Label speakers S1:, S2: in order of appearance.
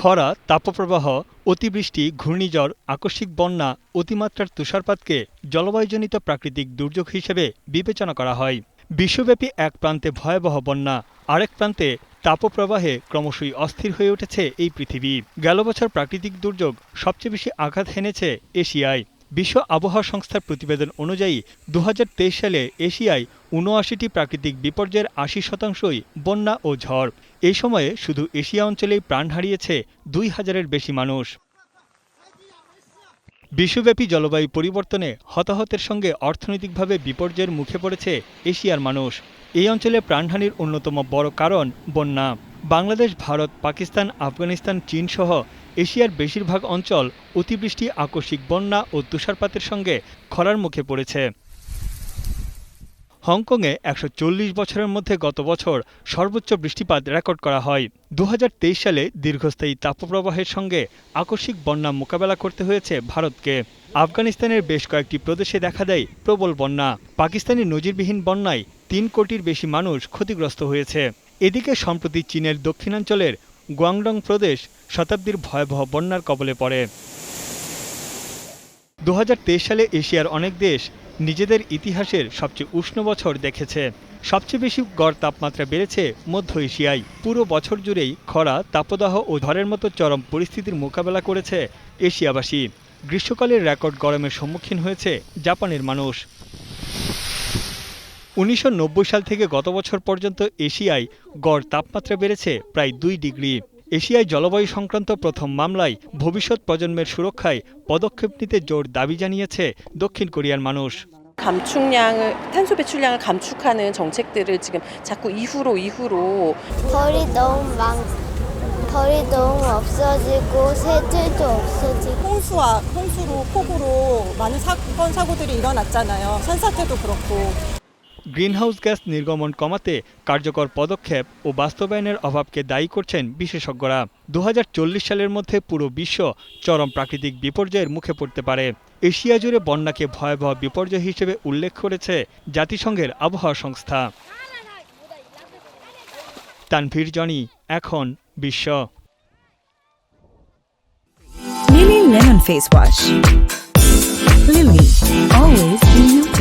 S1: খরা, তাপপ্রবাহ, অতিবৃষ্টি, ঘূর্ণিঝড়, আকস্মিক বন্যা, অতিমাত্রার তুষারপাতকে জলবায়ুজনিত প্রাকৃতিক দুর্যোগ হিসেবে বিবেচনা করা হয়। বিশ্বব্যাপী এক প্রান্তে ভয়াবহ বন্যা, আরেক প্রান্তে তাপপ্রবাহে ক্রমশই অস্থির হয়ে উঠেছে এই পৃথিবী। গেল বছর প্রাকৃতিক দুর্যোগ সবচেয়ে বেশি আঘাত হেনেছে এশিয়ায়। বিশ্ব আবহাওয়া সংস্থার প্রতিবেদন অনুযায়ী ২০২৩ সালে এশিয়ায় ৭৯টি প্রাকৃতিক বিপর্যয়ের ৮০%ই বন্যা ও ঝড়। এই সময়ে শুধু এশিয়া অঞ্চলেই প্রাণ হারিয়েছে ২,০০০-এর বেশি মানুষ। বিশ্বব্যাপী জলবায়ু পরিবর্তনে হতাহতের সঙ্গে অর্থনৈতিকভাবে বিপর্যয়ের মুখে পড়েছে এশিয়ার মানুষ। এই অঞ্চলে প্রাণহানির অন্যতম বড় কারণ বন্যা। বাংলাদেশ, ভারত, পাকিস্তান, আফগানিস্তান, চীন সহ এশিয়ার বেশিরভাগ অঞ্চল অতিবৃষ্টি, আকস্মিক বন্যা ও তুষারপাতের সঙ্গে খরার মুখে পড়েছে। হংকংয়ে ১৪০ বছরের মধ্যে গত বছর সর্বোচ্চ বৃষ্টিপাত রেকর্ড করা হয়। ২০২৩ সালে দীর্ঘস্থায়ী তাপপ্রবাহের সঙ্গে আকস্মিক বন্যা মোকাবেলা করতে হয়েছে ভারতকে। আফগানিস্তানের বেশ কয়েকটি প্রদেশে দেখা দেয় প্রবল বন্যা। পাকিস্তানি নজিরবিহীন বন্যায় ৩ কোটির বেশি মানুষ ক্ষতিগ্রস্ত হয়েছে। এদিকে সম্প্রতি চীনের দক্ষিণাঞ্চলের গুয়াংডং প্রদেশ শতাব্দীর ভয়াবহ বন্যার কবলে পড়ে। ২০২৩ সালে এশিয়ার অনেক দেশ নিজেদের ইতিহাসের সবচেয়ে উষ্ণ বছর দেখেছে। সবচেয়ে বেশি গড় তাপমাত্রা বেড়েছে মধ্য এশিয়ায়। পুরো বছর জুড়েই খরা, তাপদাহ ও ঝড়ের মতো চরম পরিস্থিতির মোকাবেলা করেছে এশিয়াবাসী। গ্রীষ্মকালের রেকর্ড গরমের সম্মুখীন হয়েছে জাপানের মানুষ। ১৯৯০ সাল থেকে গত বছর পর্যন্ত এশিয়ায় গড় তাপমাত্রা বেড়েছে প্রায় ২ ডিগ্রি। এশিয়ায় জলবায়ু সংক্রান্ত প্রথম মামলায় ভবিষ্যৎ প্রজন্মের সুরক্ষায় পদক্ষেপ নিতে জোর দাবি জানিয়েছে দক্ষিণ কোরিয়ার মানুষ।
S2: 탄소 배출량을 감축하는 정책들을 지금 자꾸 이후로
S3: 벌이 너무 없어지고 새들도 없어지고
S4: 홍수로 폭우로 많은 사고들이 일어났잖아요. 산사태도 그렇고.
S1: গ্রিনহাউস গ্যাস নির্গমন কমাতে কার্যকর পদক্ষেপ ও বাস্তবায়নের অভাবকে দায়ী করছেন বিশেষজ্ঞরা। ২০৪০ সালের মধ্যে পুরো বিশ্ব চরম প্রাকৃতিক বিপর্যয়ের মুখে পড়তে পারে। এশিয়া জুড়ে বন্যাকে ভয়াবহ বিপর্যয় হিসেবে উল্লেখ করেছে জাতিসংঘের আবহাওয়া সংস্থা। তানভীর জনি, এখন বিশ্ব।
S5: Lily Lemon Face Wash. Lily, always be you.